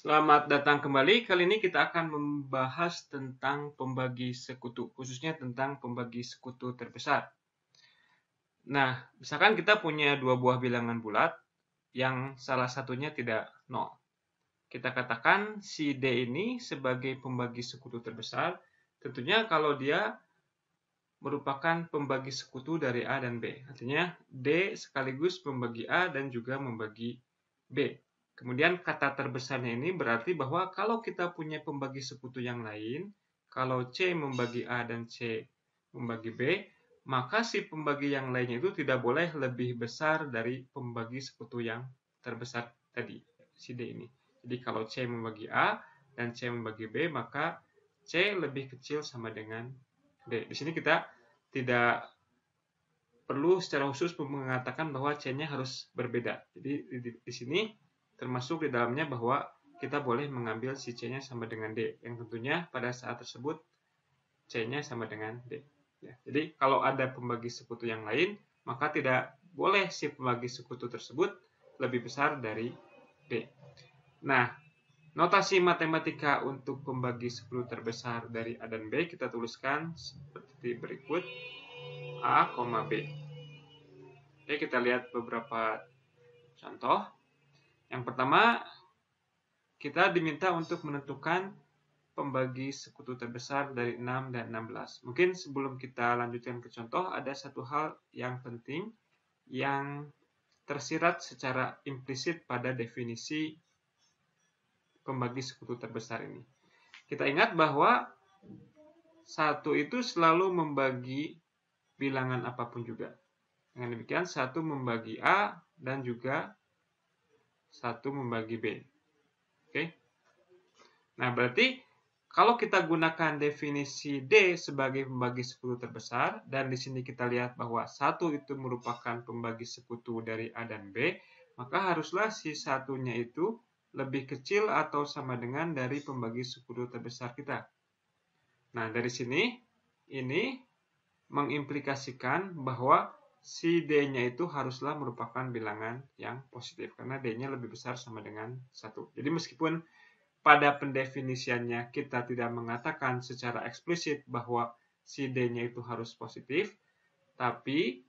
Selamat datang kembali. Kali ini kita akan membahas tentang pembagi sekutu, khususnya tentang pembagi sekutu terbesar. Nah, misalkan kita punya dua buah bilangan bulat yang salah satunya tidak 0. Kita katakan si D ini sebagai pembagi sekutu terbesar, tentunya kalau dia merupakan pembagi sekutu dari A dan B. Artinya D sekaligus membagi A dan juga membagi B. Kemudian kata terbesarnya ini berarti bahwa kalau kita punya pembagi sekutu yang lain, kalau C membagi A dan C membagi B, maka si pembagi yang lainnya itu tidak boleh lebih besar dari pembagi sekutu yang terbesar tadi, si D ini. Jadi kalau C membagi A dan C membagi B, maka C lebih kecil sama dengan D. Di sini kita tidak perlu secara khusus mengatakan bahwa C-nya harus berbeda. Jadi di sini termasuk di dalamnya bahwa kita boleh mengambil si C-nya sama dengan D, yang tentunya pada saat tersebut C-nya sama dengan D. Ya, jadi kalau ada pembagi sekutu yang lain, maka tidak boleh si pembagi sekutu tersebut lebih besar dari D. Nah, notasi matematika untuk pembagi sekutu terbesar dari A dan B kita tuliskan seperti berikut. A, B. Oke, kita lihat beberapa contoh. Yang pertama, kita diminta untuk menentukan pembagi sekutu terbesar dari 6 dan 16. Mungkin sebelum kita lanjutkan ke contoh, ada satu hal yang penting yang tersirat secara implisit pada definisi pembagi sekutu terbesar ini. Kita ingat bahwa 1 itu selalu membagi bilangan apapun juga. Dengan demikian, 1 membagi A dan juga 1 membagi B. Oke. Nah, berarti kalau kita gunakan definisi D sebagai pembagi sekutu terbesar, dan di sini kita lihat bahwa 1 itu merupakan pembagi sekutu dari A dan B, maka haruslah si satunya itu lebih kecil atau sama dengan dari pembagi sekutu terbesar kita. Nah, dari sini, ini mengimplikasikan bahwa si D-nya itu haruslah merupakan bilangan yang positif, karena D-nya lebih besar sama dengan 1. Jadi meskipun pada pendefinisiannya kita tidak mengatakan secara eksplisit bahwa si D-nya itu harus positif, tapi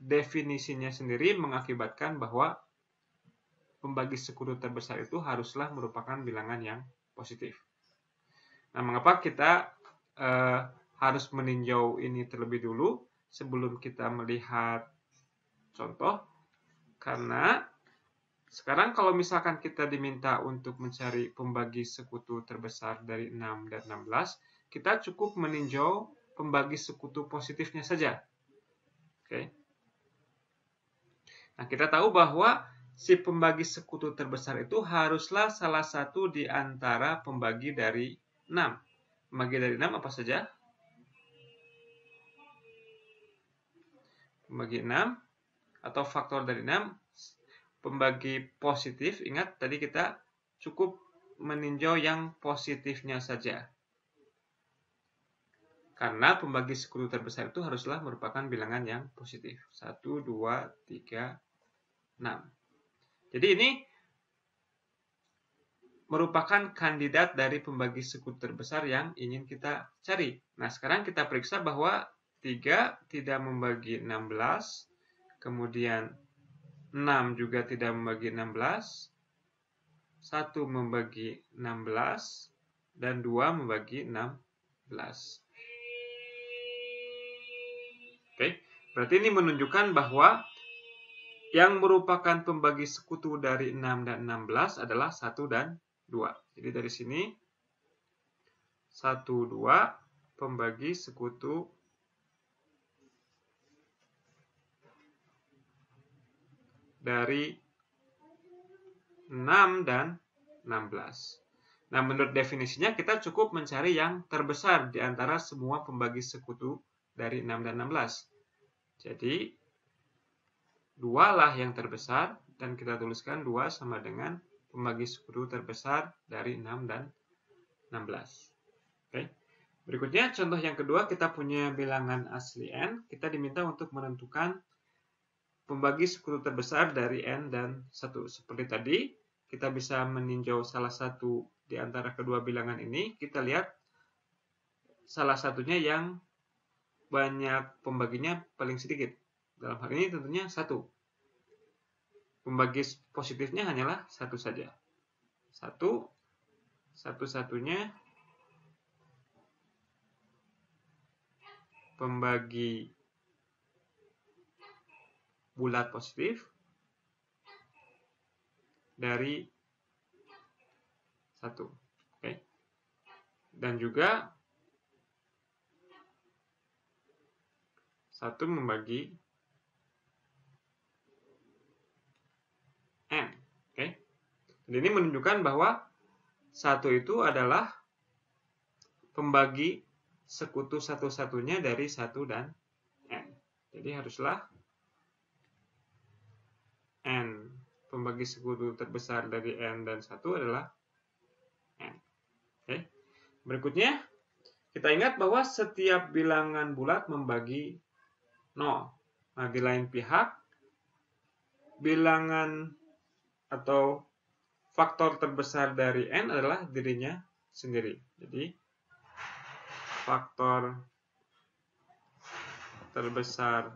definisinya sendiri mengakibatkan bahwa pembagi sekutu terbesar itu haruslah merupakan bilangan yang positif. Nah, mengapa kita harus meninjau ini terlebih dulu sebelum kita melihat contoh? Karena sekarang kalau misalkan kita diminta untuk mencari pembagi sekutu terbesar dari 6 dan 16, kita cukup meninjau pembagi sekutu positifnya saja. Oke. Nah, kita tahu bahwa si pembagi sekutu terbesar itu haruslah salah satu di antara pembagi dari 6. Pembagi dari 6 apa saja? Pembagi 6 atau faktor dari 6, pembagi positif. Ingat tadi kita cukup meninjau yang positifnya saja. Karena pembagi sekutu terbesar itu haruslah merupakan bilangan yang positif. 1, 2, 3, 6. Jadi ini merupakan kandidat dari pembagi sekutu terbesar yang ingin kita cari. Nah, sekarang kita periksa bahwa 3 tidak membagi 16, kemudian 6 juga tidak membagi 16, 1 membagi 16, dan 2 membagi 16. Oke, berarti ini menunjukkan bahwa yang merupakan pembagi sekutu dari 6 dan 16 adalah 1 dan 2. Jadi dari sini 1, 2 pembagi sekutu dari 6 dan 16. Nah, menurut definisinya kita cukup mencari yang terbesar di antara semua pembagi sekutu dari 6 dan 16. Jadi 2 lah yang terbesar, dan kita tuliskan 2 sama dengan pembagi sekutu terbesar dari 6 dan 16. Oke. Berikutnya, contoh yang kedua, kita punya bilangan asli N. Kita diminta untuk menentukan pembagi sekutu terbesar dari N dan 1. Seperti tadi, kita bisa meninjau salah satu di antara kedua bilangan ini, kita lihat salah satunya yang banyak pembaginya paling sedikit. Dalam hal ini tentunya 1. Pembagi positifnya hanyalah 1 saja. 1, satu-satunya pembagi bulat positif dari 1. Oke. Dan juga 1 membagi N. Oke. Dan ini menunjukkan bahwa 1 itu adalah pembagi sekutu satu-satunya dari 1 dan N. Jadi haruslah N, pembagi sekutu terbesar dari N dan 1 adalah N. Oke. Berikutnya, kita ingat bahwa setiap bilangan bulat membagi 0. Nah, di lain pihak, bilangan atau faktor terbesar dari N adalah dirinya sendiri. Jadi, faktor terbesar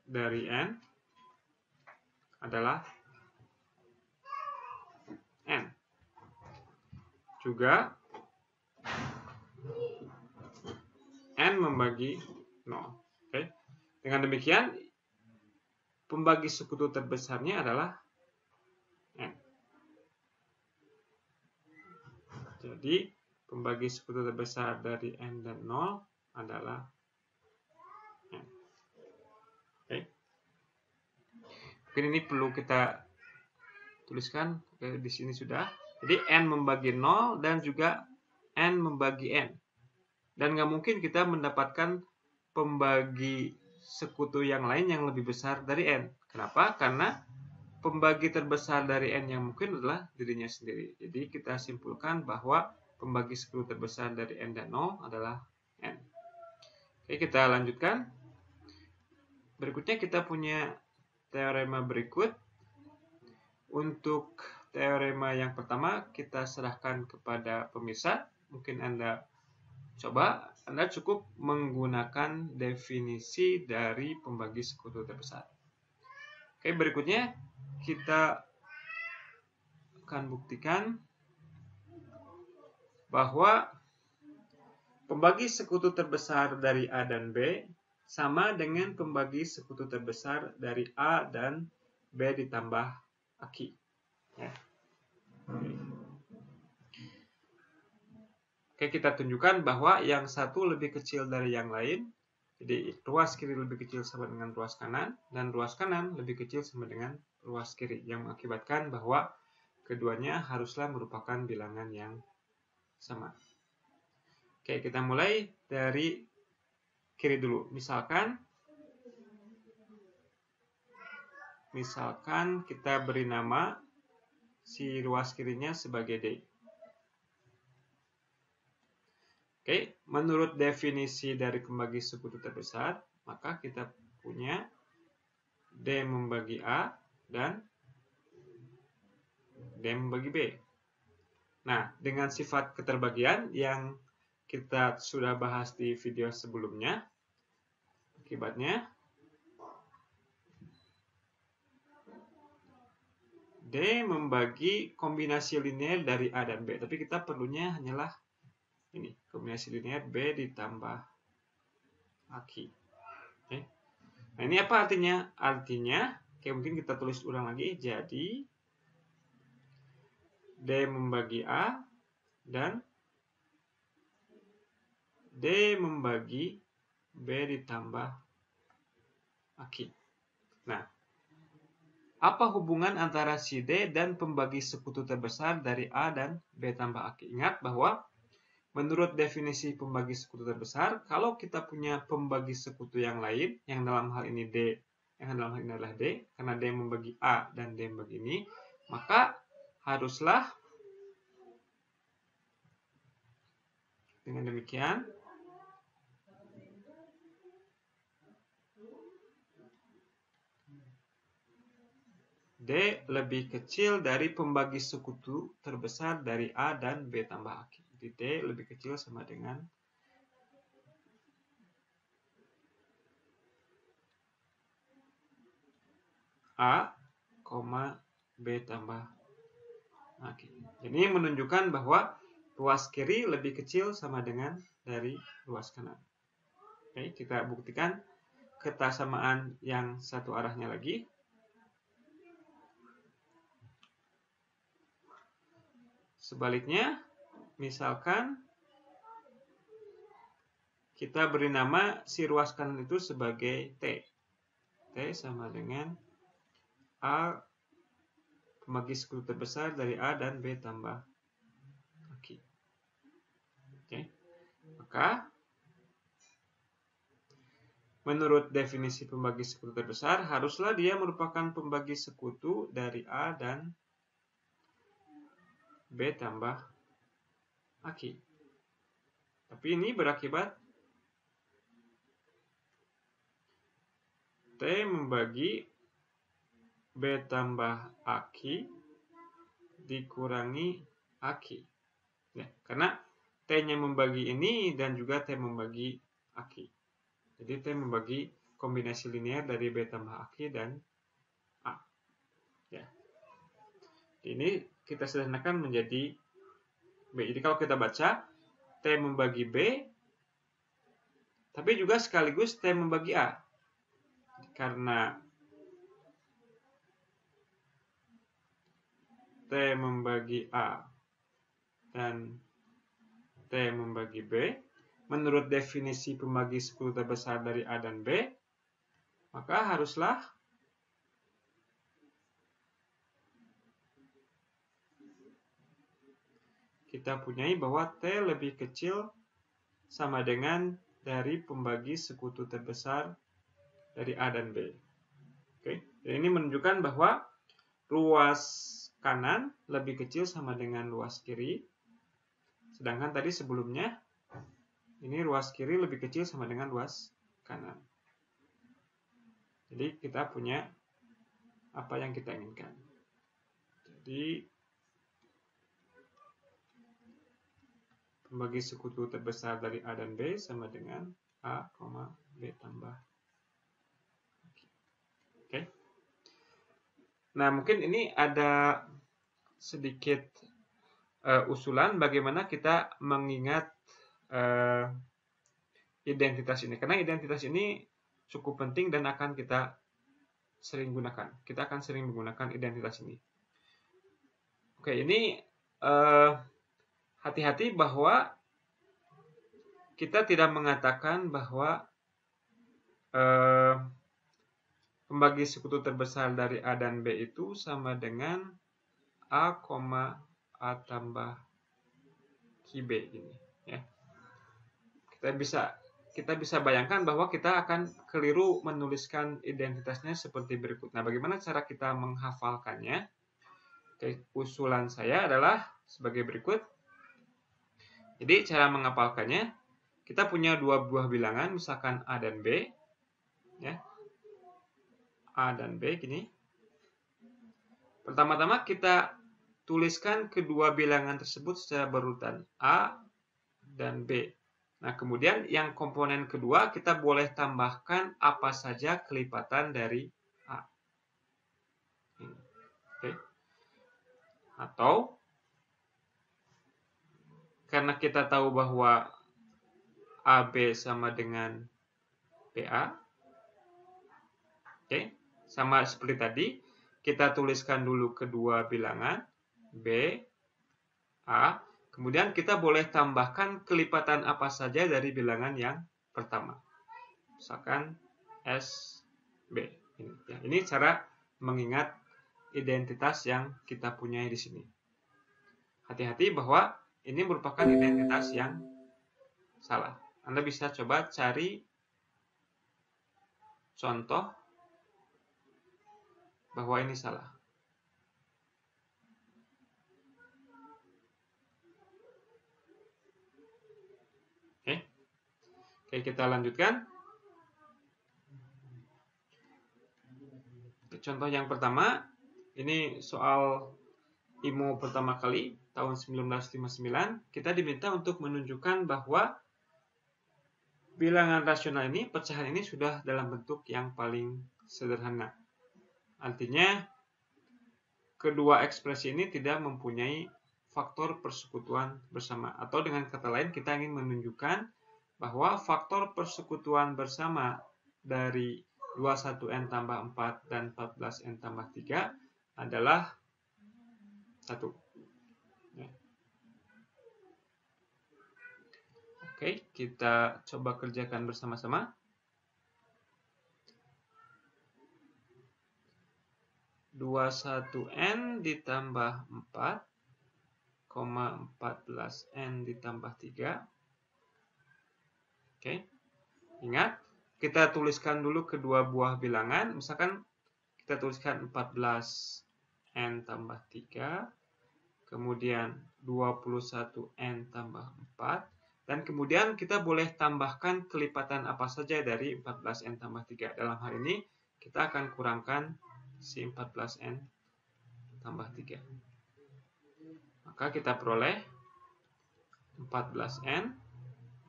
dari N adalah N. Juga N membagi 0. Oke. Dengan demikian, pembagi sekutu terbesarnya adalah N. Jadi, pembagi sekutu terbesar dari N dan 0 adalah N. Oke. Mungkin ini perlu kita tuliskan. Oke, di sini sudah. Jadi, N membagi 0 dan juga N membagi N. Dan nggak mungkin kita mendapatkan pembagi sekutu yang lain yang lebih besar dari N. Kenapa? Karena pembagi terbesar dari N yang mungkin adalah dirinya sendiri. Jadi kita simpulkan bahwa pembagi sekutu terbesar dari N dan 0 adalah N. Oke, kita lanjutkan. Berikutnya kita punya teorema berikut. Untuk teorema yang pertama kita serahkan kepada pemirsa. Mungkin Anda cukup menggunakan definisi dari pembagi sekutu terbesar. Oke, berikutnya kita akan buktikan bahwa pembagi sekutu terbesar dari A dan B sama dengan pembagi sekutu terbesar dari A dan B ditambah aki. Ya. Oke, kita tunjukkan bahwa yang satu lebih kecil dari yang lain. Jadi ruas kiri lebih kecil sama dengan ruas kanan, dan ruas kanan lebih kecil sama dengan ruas kiri, yang mengakibatkan bahwa keduanya haruslah merupakan bilangan yang sama. Oke, kita mulai dari kiri dulu. Misalkan kita beri nama si ruas kirinya sebagai D. Oke, menurut definisi dari pembagi sekutu terbesar, maka kita punya D membagi A dan D membagi B. Nah, dengan sifat keterbagian yang kita sudah bahas di video sebelumnya, akibatnya D membagi kombinasi linear dari A dan B. Tapi kita perlunya hanyalah ini, kombinasi linear B ditambah aki. Oke. Nah, ini apa artinya? Artinya, mungkin kita tulis ulang lagi. Jadi, D membagi A dan D membagi B ditambah aki. Nah, apa hubungan antara si D dan pembagi sekutu terbesar dari A dan B tambah aki? Ingat bahwa menurut definisi pembagi sekutu terbesar, kalau kita punya pembagi sekutu yang lain, yang dalam hal ini D, yang dalam hal ini adalah D, karena D membagi A dan D membagi ini, maka haruslah dengan demikian D lebih kecil dari pembagi sekutu terbesar dari A dan B tambah Aki. Jadi D lebih kecil sama dengan A, B tambah Aki. Ini menunjukkan bahwa ruas kiri lebih kecil sama dengan dari ruas kanan. Oke, kita buktikan kesamaan yang satu arahnya lagi. Sebaliknya, misalkan kita beri nama si ruas kanan itu sebagai T. T sama dengan A pembagi sekutu terbesar dari A dan B tambah Aki. Oke. Maka menurut definisi pembagi sekutu terbesar, haruslah dia merupakan pembagi sekutu dari A dan B tambah Aki. Tapi ini berakibat T membagi B tambah Aki dikurangi Aki. Ya, karena T-nya membagi ini dan juga T membagi Aki. Jadi T membagi kombinasi linear dari B tambah Aki dan A. Ya. Ini kita sederhanakan menjadi B. Jadi kalau kita baca T membagi B, tapi juga sekaligus T membagi A. Karena T membagi A dan T membagi B, menurut definisi pembagi sekutu terbesar dari A dan B, maka haruslah kita punyai bahwa T lebih kecil sama dengan dari pembagi sekutu terbesar dari A dan B. Oke, dan ini menunjukkan bahwa ruas kanan lebih kecil sama dengan ruas kiri. Sedangkan tadi sebelumnya, ini ruas kiri lebih kecil sama dengan ruas kanan. Jadi kita punya apa yang kita inginkan. Jadi pembagi sekutu terbesar dari A dan B sama dengan A, B tambah. Oke. Nah, mungkin ini ada sedikit usulan bagaimana kita mengingat identitas ini. Karena identitas ini cukup penting dan akan kita sering gunakan. Kita akan sering menggunakan identitas ini. Oke, ini hati-hati bahwa kita tidak mengatakan bahwa pembagi sekutu terbesar dari A dan B itu sama dengan A, A tambah QB ini. Ya. Kita bisa bayangkan bahwa kita akan keliru menuliskan identitasnya seperti berikut. Nah, bagaimana cara kita menghafalkannya? Oke, usulan saya adalah sebagai berikut. Jadi cara menghafalkannya, kita punya dua buah bilangan, misalkan A dan B. Ya. A dan B gini. Pertama-tama kita tuliskan kedua bilangan tersebut secara berurutan A dan B. Nah, kemudian yang komponen kedua kita boleh tambahkan apa saja kelipatan dari A. Oke. Atau karena kita tahu bahwa AB sama dengan BA. Oke. Sama seperti tadi, kita tuliskan dulu kedua bilangan B, A. Kemudian kita boleh tambahkan kelipatan apa saja dari bilangan yang pertama. Misalkan S, B. Ini cara mengingat identitas yang kita punyai di sini. Hati-hati bahwa ini merupakan identitas yang salah. Anda bisa coba cari contoh bahwa ini salah. Oke, kita lanjutkan. Contoh yang pertama, Ini soal IMO pertama kali tahun 1959. Kita diminta untuk menunjukkan bahwa bilangan rasional ini, pecahan ini sudah dalam bentuk yang paling sederhana. Artinya, kedua ekspresi ini tidak mempunyai faktor persekutuan bersama. Atau dengan kata lain, kita ingin menunjukkan bahwa faktor persekutuan bersama dari 21N tambah 4 dan 14N tambah 3 adalah 1. Oke, kita coba kerjakan bersama-sama. 21N ditambah 4, 14N ditambah 3. Oke, ingat, kita tuliskan dulu kedua buah bilangan. Misalkan kita tuliskan 14N tambah 3, kemudian 21N tambah 4, dan kemudian kita boleh tambahkan kelipatan apa saja dari 14N tambah 3. Dalam hal ini, kita akan kurangkan si 14N tambah 3. Maka kita peroleh 14N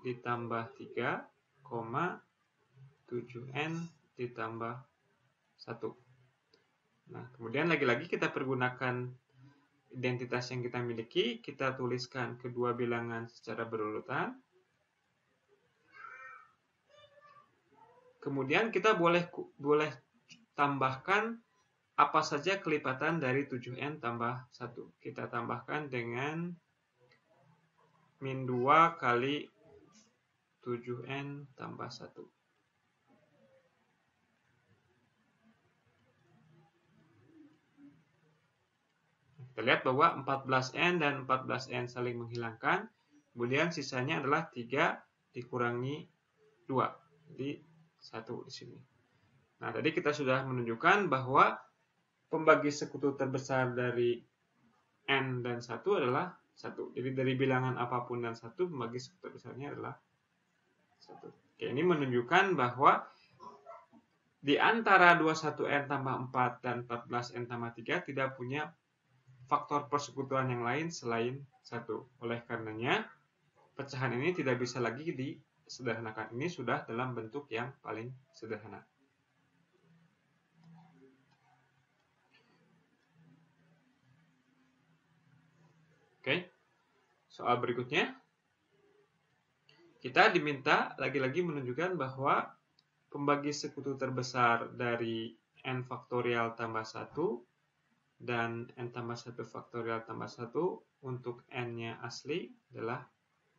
ditambah 3, 7N ditambah 1. Nah, kemudian lagi-lagi kita pergunakan identitas yang kita miliki. Kita tuliskan kedua bilangan secara berurutan. Kemudian kita boleh tambahkan apa saja kelipatan dari 7N tambah 1. Kita tambahkan dengan min 2 kali 7N tambah 1. Kita lihat bahwa 14N dan 14N saling menghilangkan. Kemudian sisanya adalah 3 dikurangi 2. Jadi 1 di sini. Nah, tadi kita sudah menunjukkan bahwa pembagi sekutu terbesar dari N dan 1 adalah 1. Jadi dari bilangan apapun dan 1, pembagi sekutu terbesarnya adalah 1. Oke, ini menunjukkan bahwa di antara 21N tambah 4 dan 14N tambah 3 tidak punya faktor persekutuan yang lain selain 1. Oleh karenanya, pecahan ini tidak bisa lagi disederhanakan. Ini sudah dalam bentuk yang paling sederhana. Oke, soal berikutnya. Kita diminta lagi-lagi menunjukkan bahwa pembagi sekutu terbesar dari N faktorial tambah 1 dan N tambah 1 faktorial tambah 1 untuk N-nya asli adalah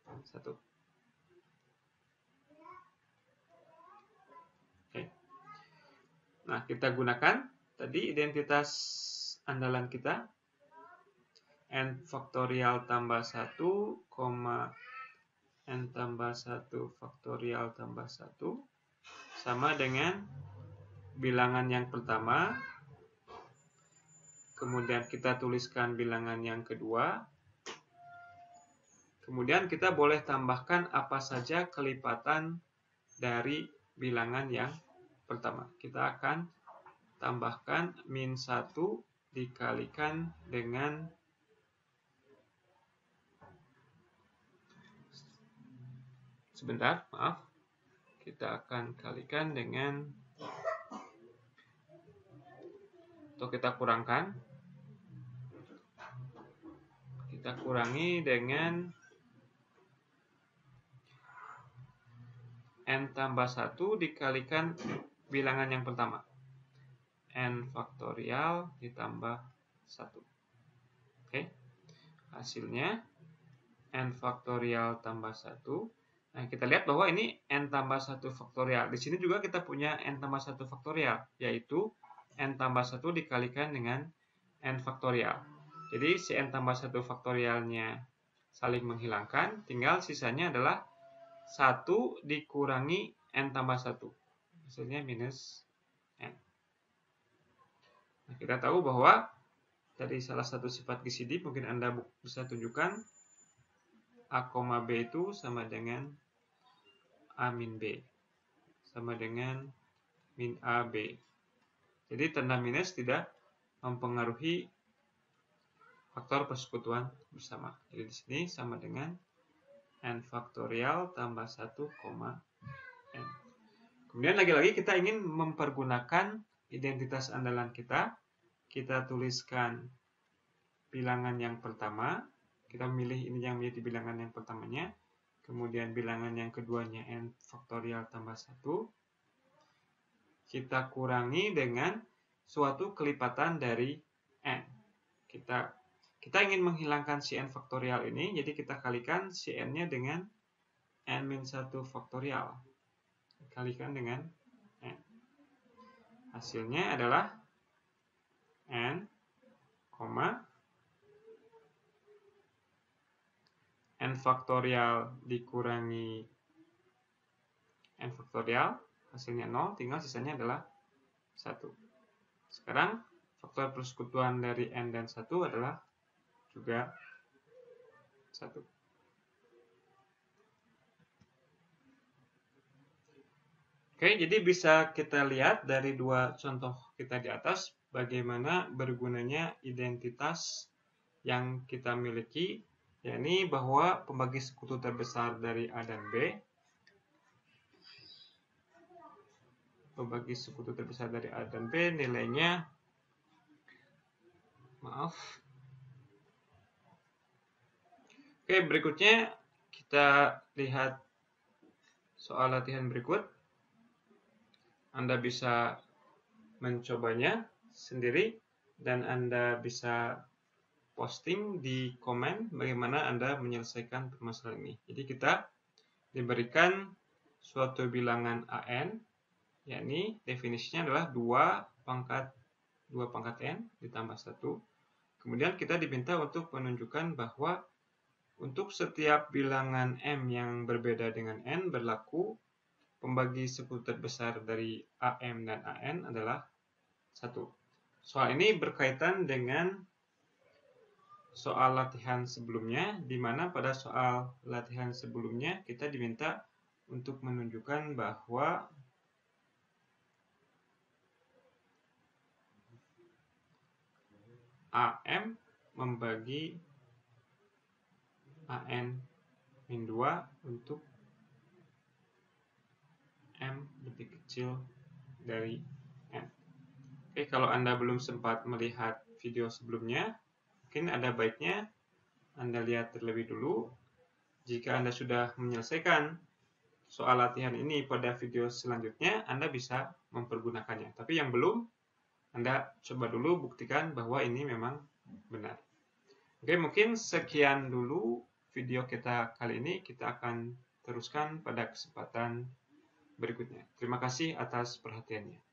1. Oke. Nah, kita gunakan tadi identitas andalan kita. N faktorial tambah 1, N tambah 1 faktorial tambah 1 sama dengan bilangan yang pertama. Kemudian kita tuliskan bilangan yang kedua. Kemudian kita boleh tambahkan apa saja kelipatan dari bilangan yang pertama. Kita akan tambahkan min 1 dikalikan dengan sebentar, maaf. Kita akan kalikan dengan, atau kita kurangkan. Kita kurangi dengan N tambah 1 dikalikan bilangan yang pertama. N faktorial ditambah 1. Oke. Hasilnya N faktorial tambah 1. Nah, kita lihat bahwa ini N tambah 1 faktorial. Di sini juga kita punya N tambah 1 faktorial, yaitu N tambah 1 dikalikan dengan N faktorial. Jadi, si N tambah 1 faktorialnya saling menghilangkan, tinggal sisanya adalah 1 dikurangi N tambah 1. Hasilnya minus N. Nah, kita tahu bahwa dari salah satu sifat GCD, mungkin Anda bisa tunjukkan A, B itu sama dengan A min B. Sama dengan min A, B. Jadi tanda minus tidak mempengaruhi faktor persekutuan bersama. Jadi di sini sama dengan n faktorial tambah 1, n. Kemudian lagi-lagi kita ingin mempergunakan identitas andalan kita. Kita tuliskan bilangan yang pertama. Kita memilih ini yang menjadi bilangan yang pertamanya. Kemudian bilangan yang keduanya n faktorial tambah 1. Kita kurangi dengan suatu kelipatan dari n. Kita ingin menghilangkan si n faktorial ini, jadi kita kalikan si n-nya dengan n-1 faktorial. Kalikan dengan n. Hasilnya adalah n, n faktorial dikurangi n faktorial, hasilnya 0, tinggal sisanya adalah 1. Sekarang faktor persekutuan dari n dan 1 adalah juga 1. Oke, jadi bisa kita lihat dari dua contoh kita di atas bagaimana bergunanya identitas yang kita miliki, yakni bahwa pembagi sekutu terbesar dari A dan B, pembagi sekutu terbesar dari A dan B nilainya, Oke, berikutnya kita lihat soal latihan berikut. Anda bisa mencobanya sendiri dan Anda bisa posting di komen bagaimana Anda menyelesaikan permasalahan ini. Jadi kita diberikan suatu bilangan AN, yakni definisinya adalah 2 pangkat N ditambah 1. Kemudian kita diminta untuk menunjukkan bahwa untuk setiap bilangan M yang berbeda dengan N berlaku pembagi sekutu terbesar dari AM dan AN adalah 1. Soal ini berkaitan dengan soal latihan sebelumnya, di mana pada soal latihan sebelumnya kita diminta untuk menunjukkan bahwa AM membagi AN-2 untuk M lebih kecil dari N. Oke, kalau Anda belum sempat melihat video sebelumnya, mungkin ada baiknya Anda lihat terlebih dulu. Jika Anda sudah menyelesaikan soal latihan ini pada video selanjutnya, Anda bisa mempergunakannya. Tapi yang belum, Anda coba dulu buktikan bahwa ini memang benar. Oke, mungkin sekian dulu video kita kali ini. Kita akan teruskan pada kesempatan berikutnya. Terima kasih atas perhatiannya.